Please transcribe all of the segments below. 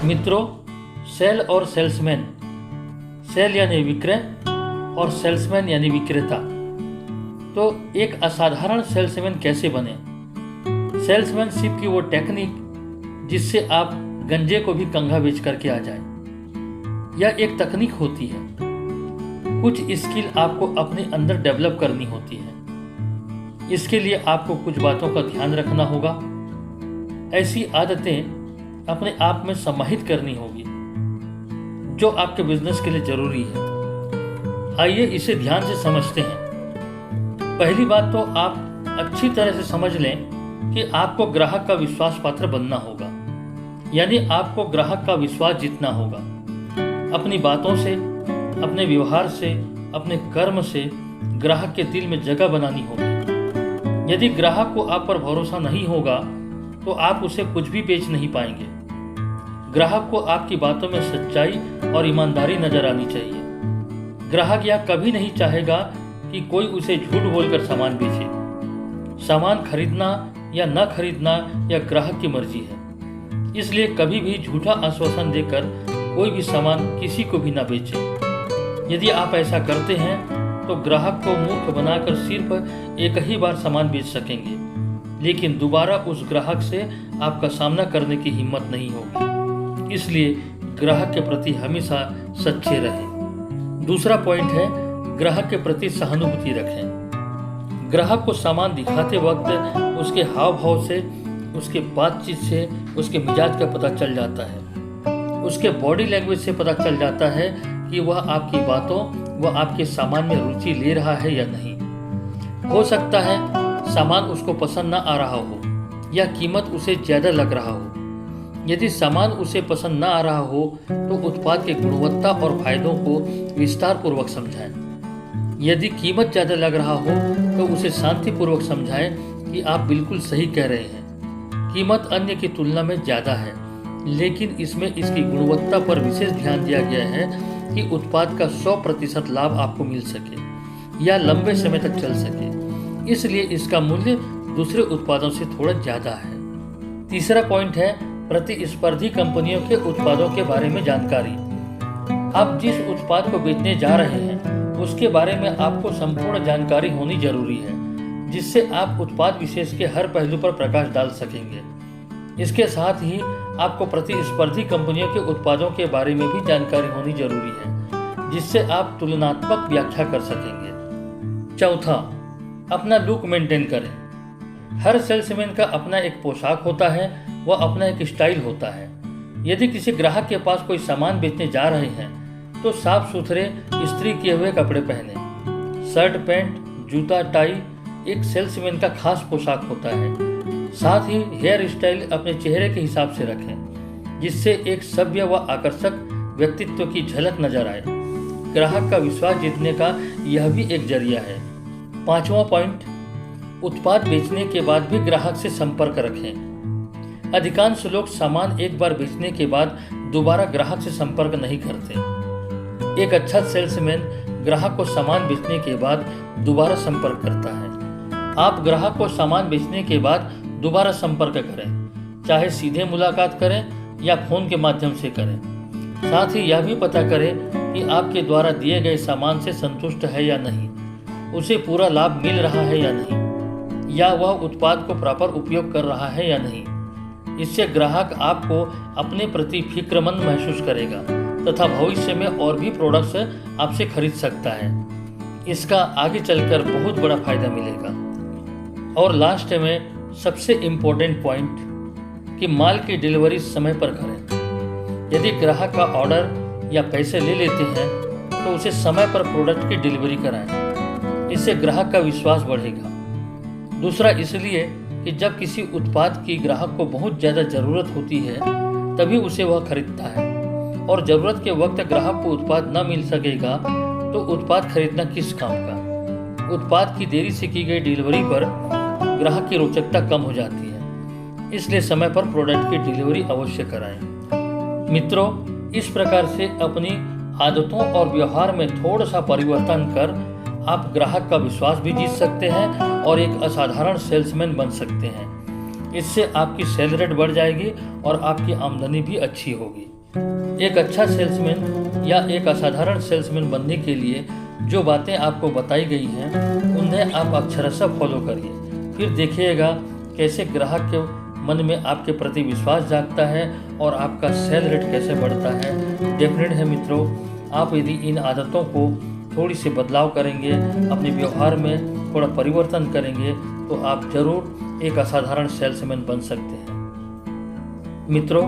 मित्रों, सेल और salesman, cell यानी विक्रय और सेल्समैन यानी विक्रेता। तो एक असाधारण सेल्समैन कैसे बने? सेल्समैनशिप की वो टेक्निक जिससे आप गंजे को भी कंघा बेच करके आ जाए, यह एक तकनीक होती है। कुछ स्किल आपको अपने अंदर डेवलप करनी होती है। इसके लिए आपको कुछ बातों का ध्यान रखना होगा। ऐसी आदतें अपने आप में समाहित करनी होगी जो आपके बिजनेस के लिए जरूरी है। आइए इसे ध्यान से समझते हैं। पहली बात तो आप अच्छी तरह से समझ लें कि आपको ग्राहक का विश्वास पात्र बनना होगा, यानी आपको ग्राहक का विश्वास जीतना होगा। अपनी बातों से, अपने व्यवहार से, अपने कर्म से ग्राहक के दिल में जगह बनानी होगी। यदि ग्राहक को आप पर भरोसा नहीं होगा तो आप उसे कुछ भी बेच नहीं पाएंगे। ग्राहक को आपकी बातों में सच्चाई और ईमानदारी नजर आनी चाहिए। ग्राहक यह कभी नहीं चाहेगा कि कोई उसे झूठ बोलकर सामान बेचे। सामान खरीदना या न खरीदना यह ग्राहक की मर्जी है। इसलिए कभी भी झूठा आश्वासन देकर कोई भी सामान किसी को भी न बेचे। यदि आप ऐसा करते हैं तो ग्राहक को मूर्ख बनाकर सिर्फ एक ही बार सामान बेच सकेंगे, लेकिन दोबारा उस ग्राहक से आपका सामना करने की हिम्मत नहीं होगी। इसलिए ग्राहक के प्रति हमेशा सच्चे रहें। दूसरा पॉइंट है, ग्राहक के प्रति सहानुभूति रखें। ग्राहक को सामान दिखाते वक्त उसके हाव भाव से, उसके बातचीत से, उसके मिजाज का पता चल जाता है। उसके बॉडी लैंग्वेज से पता चल जाता है कि वह आपकी बातों व आपके सामान में रुचि ले रहा है या नहीं। हो सकता है सामान उसको पसंद न आ रहा हो या कीमत उसे ज़्यादा लग रहा हो। यदि सामान उसे पसंद न आ रहा हो तो उत्पाद की गुणवत्ता और फायदों को विस्तार पूर्वक समझाएं। यदि कीमत ज़्यादा लग रहा हो तो उसे शांतिपूर्वक समझाएं कि आप बिल्कुल सही कह रहे हैं। कीमत अन्य की तुलना में ज़्यादा है, लेकिन इसमें इसकी गुणवत्ता पर विशेष ध्यान दिया गया है कि उत्पाद का 100% लाभ आपको मिल सके या लंबे समय तक चल सके। इसलिए इसका मूल्य दूसरे उत्पादों से थोड़ा ज़्यादा है। तीसरा पॉइंट है, प्रतिस्पर्धी कंपनियों के उत्पादों के बारे में जानकारी। आप जिस उत्पाद को बेचने जा रहे हैं उसके बारे में आपको संपूर्ण जानकारी होनी जरूरी है, जिससे आप उत्पाद विशेष के हर पहलू पर प्रकाश डाल सकेंगे। इसके साथ ही आपको प्रतिस्पर्धी कंपनियों के उत्पादों के बारे में भी जानकारी होनी जरूरी है, जिससे आप तुलनात्मक व्याख्या कर सकेंगे। चौथा, अपना लुक मेंटेन करें। हर सेल्समैन का अपना एक पोशाक होता है, वह अपना एक स्टाइल होता है। यदि किसी ग्राहक के पास कोई सामान बेचने जा रहे हैं तो साफ सुथरे इस्त्री किए हुए कपड़े पहने। शर्ट, पैंट, जूता, टाई एक सेल्समैन का खास पोशाक होता है। साथ ही हेयर स्टाइल अपने चेहरे के हिसाब से रखें, जिससे एक सभ्य व आकर्षक व्यक्तित्व की झलक नजर आए। ग्राहक का विश्वास जीतने का यह भी एक जरिया है। पांचवा पॉइंट, उत्पाद बेचने के बाद भी ग्राहक से संपर्क रखें। अधिकांश लोग सामान एक बार बेचने के बाद दोबारा ग्राहक से संपर्क नहीं करते। एक अच्छा सेल्समैन ग्राहक को सामान बेचने के बाद दोबारा संपर्क करता है। आप ग्राहक को सामान बेचने के बाद दोबारा संपर्क करें, चाहे सीधे मुलाकात करें या फोन के माध्यम से करें। साथ ही यह भी पता करें कि आपके द्वारा दिए गए सामान से संतुष्ट है या नहीं, उसे पूरा लाभ मिल रहा है या नहीं, या वह उत्पाद को प्रॉपर उपयोग कर रहा है या नहीं। इससे ग्राहक आपको अपने प्रति फिक्रमंद महसूस करेगा तथा भविष्य में और भी प्रोडक्ट्स आपसे खरीद सकता है। इसका आगे चलकर बहुत बड़ा फायदा मिलेगा। और लास्ट में सबसे इम्पोर्टेंट पॉइंट कि माल की डिलीवरी समय पर करें। यदि ग्राहक का ऑर्डर या पैसे ले लेते हैं तो उसे समय पर प्रोडक्ट की डिलीवरी कराएं। इससे ग्राहक का विश्वास बढ़ेगा। दूसरा इसलिए कि जब किसी उत्पाद की ग्राहक को बहुत ज़्यादा ज़रूरत होती है तभी उसे वह खरीदता है, और ज़रूरत के वक्त ग्राहक को उत्पाद न मिल सकेगा तो उत्पाद खरीदना किस काम का। उत्पाद की देरी से की गई डिलीवरी पर ग्राहक की रोचकता कम हो जाती है। इसलिए समय पर प्रोडक्ट की डिलीवरी अवश्य कराएं। मित्रों, इस प्रकार से अपनी आदतों और व्यवहार में थोड़ा सा परिवर्तन कर आप ग्राहक का विश्वास भी जीत सकते हैं और एक असाधारण सेल्समैन बन सकते हैं। इससे आपकी सेल रेट बढ़ जाएगी और आपकी आमदनी भी अच्छी होगी। एक अच्छा सेल्समैन या एक असाधारण सेल्समैन बनने के लिए जो बातें आपको बताई गई हैं उन्हें आप अक्षरशः फॉलो करिए, फिर देखिएगा कैसे ग्राहक के मन में आपके प्रति विश्वास जागता है और आपका सेल रेट कैसे बढ़ता है। डेफिनेट है मित्रों, आप यदि इन आदतों को थोड़ी सी बदलाव करेंगे, अपने व्यवहार में थोड़ा परिवर्तन करेंगे, तो आप जरूर एक असाधारण सेल्समैन बन सकते हैं। मित्रों,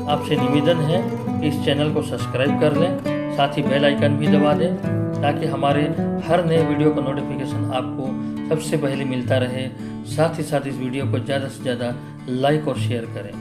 आपसे निवेदन है कि इस चैनल को सब्सक्राइब कर लें, साथ ही बेल आइकन भी दबा दें ताकि हमारे हर नए वीडियो का नोटिफिकेशन आपको सबसे पहले मिलता रहे। साथ ही साथ इस वीडियो को ज़्यादा से ज़्यादा लाइक और शेयर करें।